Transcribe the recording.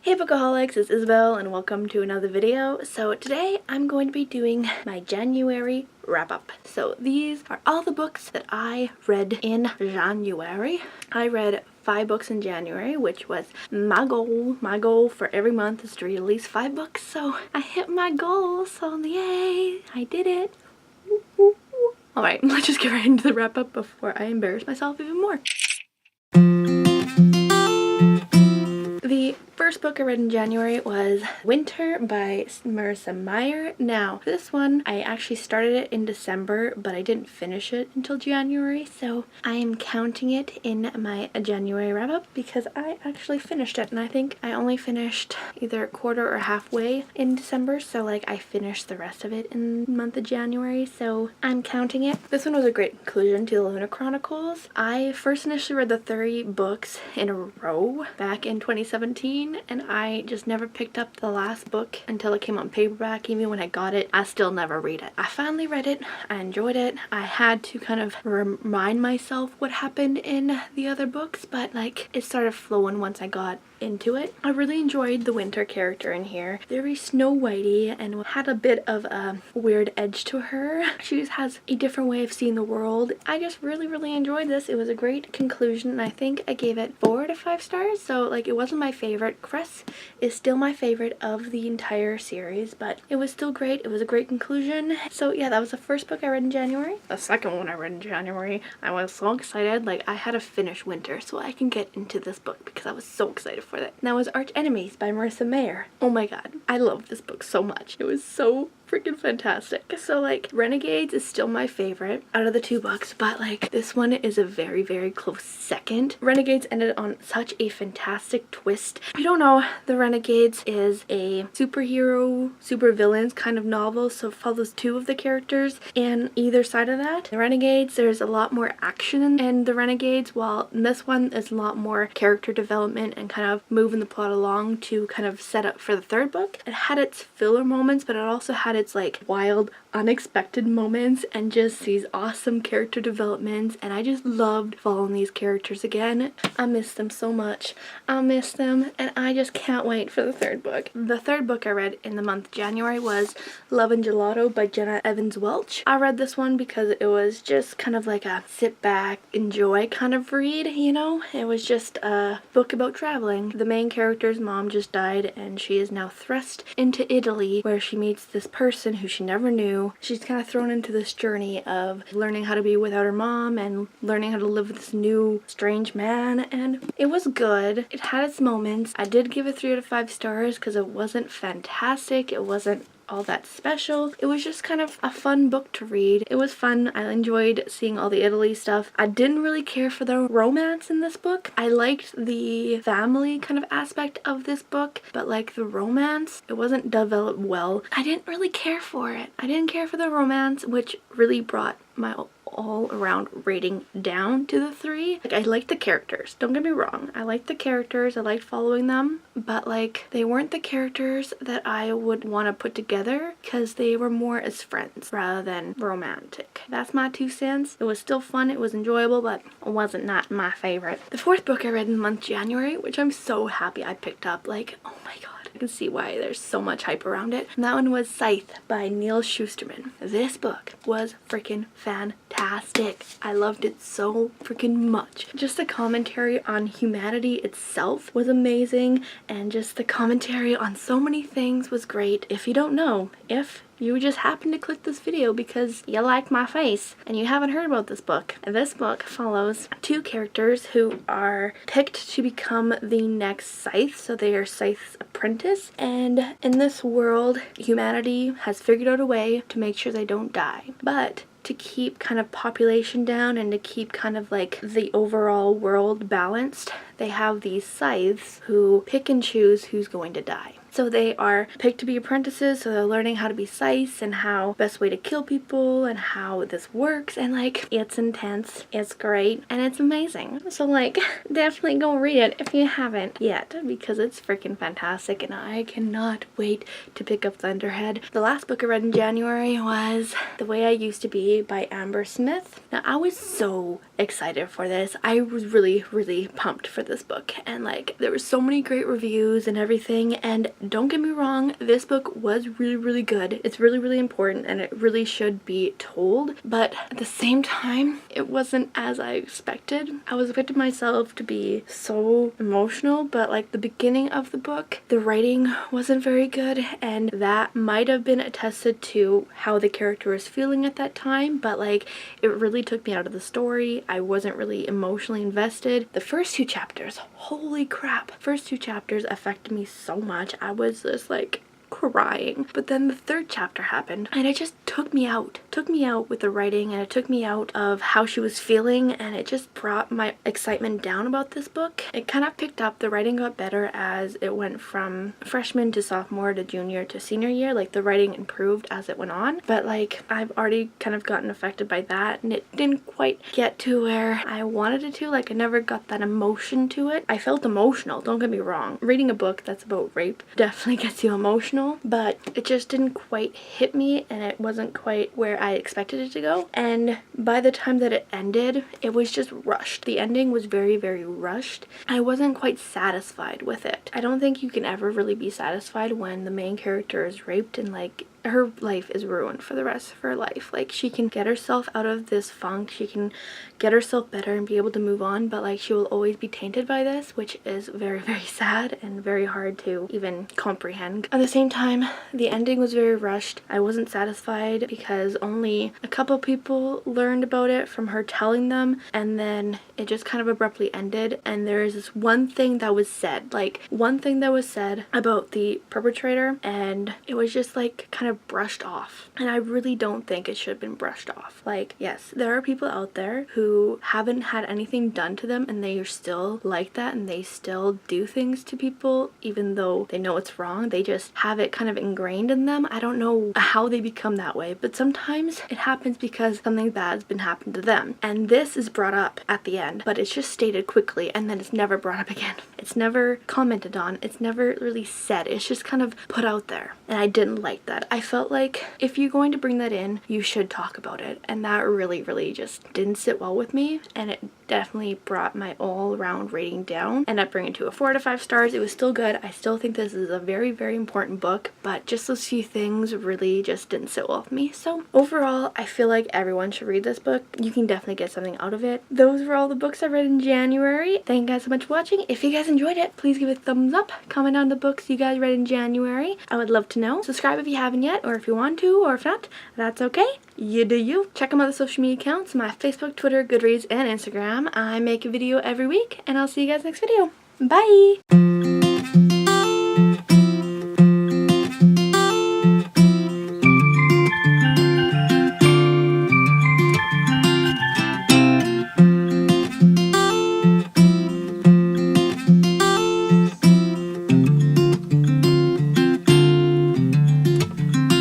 Hey Bookaholics, it's Isabel and welcome to another video. So today I'm going to be doing my January wrap-up. So these are all the books that I read in January. I read 5 books in January, which was my goal. My goal for every month is to read at least 5 books. So I hit my goal, so yay, I did it. Alright, let's just get right into the wrap-up before I embarrass myself even more. The first book I read in January was Winter by Marissa Meyer. Now, this one, I actually started it in December, but I didn't finish it until January, so I am counting it in my January wrap-up because I actually finished it, and I think I only finished either a quarter or halfway in December, so like I finished the rest of it in the month of January, so I'm counting it. This one was a great conclusion to the Luna Chronicles. I first initially read the 30 books in a row back in 2017, and I just never picked up the last book until it came on paperback. Even when I got it, I still never read it. I finally read it. I enjoyed it. I had to kind of remind myself what happened in the other books, but like it started flowing once I got into it. I really enjoyed the Winter character in here. Very Snow Whitey and had a bit of a weird edge to her. She just has a different way of seeing the world. I just really enjoyed this. It was a great conclusion, and I think I gave it 4 to 5 stars. So like it wasn't my favorite. Cress is still my favorite of the entire series, but it was still great. It was a great conclusion. So yeah, that was the first book I read in January. The second one I read in January, I was so excited. Like I had to finish Winter so I can get into this book because I was so excited for that. And that was Arch Enemies by Marissa Meyer. Oh my god, I love this book so much. It was so freaking fantastic. So like Renegades is still my favorite out of the 2 books, but like this one is a very close second. Renegades ended on such a fantastic twist. If you don't know, the Renegades is a superhero, supervillains kind of novel, so it follows 2 of the characters, and either side of that, the Renegades, there's a lot more action in the Renegades, while in this one is a lot more character development and kind of moving the plot along to kind of set up for the 3rd book. It had its filler moments, but it also had its like wild, unexpected moments and just these awesome character developments, and I just loved following these characters again. I miss them so much. I miss them, and I just can't wait for the 3rd book. The 3rd book I read in the month of January was Love and Gelato by Jenna Evans Welch. I read this one because it was just kind of like a sit back, enjoy kind of read, you know? It was just a book about traveling. The main character's mom just died, and she is now thrust into Italy where she meets this person who she never knew. She's kind of thrown into this journey of learning how to be without her mom and learning how to live with this new strange man, and it was good. It had its moments. I did give it 3 out of 5 stars because it wasn't fantastic. It wasn't all that special. It was just kind of a fun book to read. It was fun. I enjoyed seeing all the Italy stuff. I didn't really care for the romance in this book. I liked the family kind of aspect of this book, but like the romance, it wasn't developed well. I didn't really care for it. I didn't care for the romance, which really brought my all-around rating down to the 3. Like I liked the characters, don't get me wrong, I liked the characters, I liked following them, but like they weren't the characters that I would want to put together because they were more as friends rather than romantic. That's my 2 cents. It was still fun, it was enjoyable, but it wasn't not my favorite. The 4th book I read in the month of January, which I'm so happy I picked up, like oh my god, I can see why there's so much hype around it. And that one was Scythe by Neil Shusterman. This book was freaking fantastic. I loved it so freaking much. Just the commentary on humanity itself was amazing, and just the commentary on so many things was great. If you don't know, if you just happen to click this video because you like my face and you haven't heard about this book follows 2 characters who are picked to become the next Scythe, so they are Scythe's apprentice, and in this world humanity has figured out a way to make sure they don't die, but to keep kind of population down and to keep kind of like the overall world balanced, they have these scythes who pick and choose who's going to die. So they are picked to be apprentices, so they're learning how to be scythes and how best way to kill people and how this works, and like it's intense, it's great, and it's amazing. So like definitely go read it if you haven't yet, because it's freaking fantastic and I cannot wait to pick up Thunderhead. The last book I read in January was The Way I Used to Be by Amber Smith. Now I was so excited for this. I was really pumped for this book, and like there were so many great reviews and everything, and don't get me wrong, this book was really good. It's really important and it really should be told, but at the same time it wasn't as I expected. I was expecting myself to be so emotional, but like the beginning of the book, the writing wasn't very good, and that might have been attested to how the character was feeling at that time, but like it really took me out of the story. I wasn't really emotionally invested. The first 2 chapters, holy crap, first 2 chapters affected me so much. I was just like crying. But then the 3rd chapter happened and it just took me out with the writing, and it took me out of how she was feeling, and it just brought my excitement down about this book. It kind of picked up, the writing got better as it went from freshman to sophomore to junior to senior year. Like the writing improved as it went on, but like I've already kind of gotten affected by that, and it didn't quite get to where I wanted it to. Like I never got that emotion to it. I felt emotional, don't get me wrong. Reading a book that's about rape definitely gets you emotional, but it just didn't quite hit me, and it wasn't quite where I expected it to go. And by the time that it ended, it was just rushed. The ending was very rushed. I wasn't quite satisfied with it. I don't think you can ever really be satisfied when the main character is raped and like her life is ruined for the rest of her life. Like she can get herself out of this funk, she can get herself better and be able to move on, but like she will always be tainted by this, which is very sad and very hard to even comprehend. At the same time, the ending was very rushed. I wasn't satisfied because only a couple people learned about it from her telling them, and then it just kind of abruptly ended. And there's this one thing that was said, about the perpetrator, and it was just like kind of brushed off, and I really don't think it should have been brushed off. Like, yes, there are people out there who haven't had anything done to them and they are still like that, and they still do things to people even though they know it's wrong. They just have it kind of ingrained in them. I don't know how they become that way, but sometimes it happens because something bad's been happened to them, and this is brought up at the end, but it's just stated quickly and then it's never brought up again. It's never commented on, it's never really said, it's just kind of put out there, and I didn't like that. I felt like if you're going to bring that in, you should talk about it, and that really just didn't sit well with me, and it definitely brought my all-around rating down. Ended up bringing it to a 4 out of 5 stars. It was still good. I still think this is a very important book, but just those few things really just didn't sit well with me. So overall, I feel like everyone should read this book. You can definitely get something out of it. Those were all the books I read in January. Thank you guys so much for watching. If you guys enjoyed it, please give it a thumbs up. Comment on the books you guys read in January. I would love to know. Subscribe if you haven't yet, or if you want to, or if not, that's okay. You do you. Check out my other social media accounts, my Facebook, Twitter, Goodreads, and Instagram. I make a video every week, and I'll see you guys next video. Bye!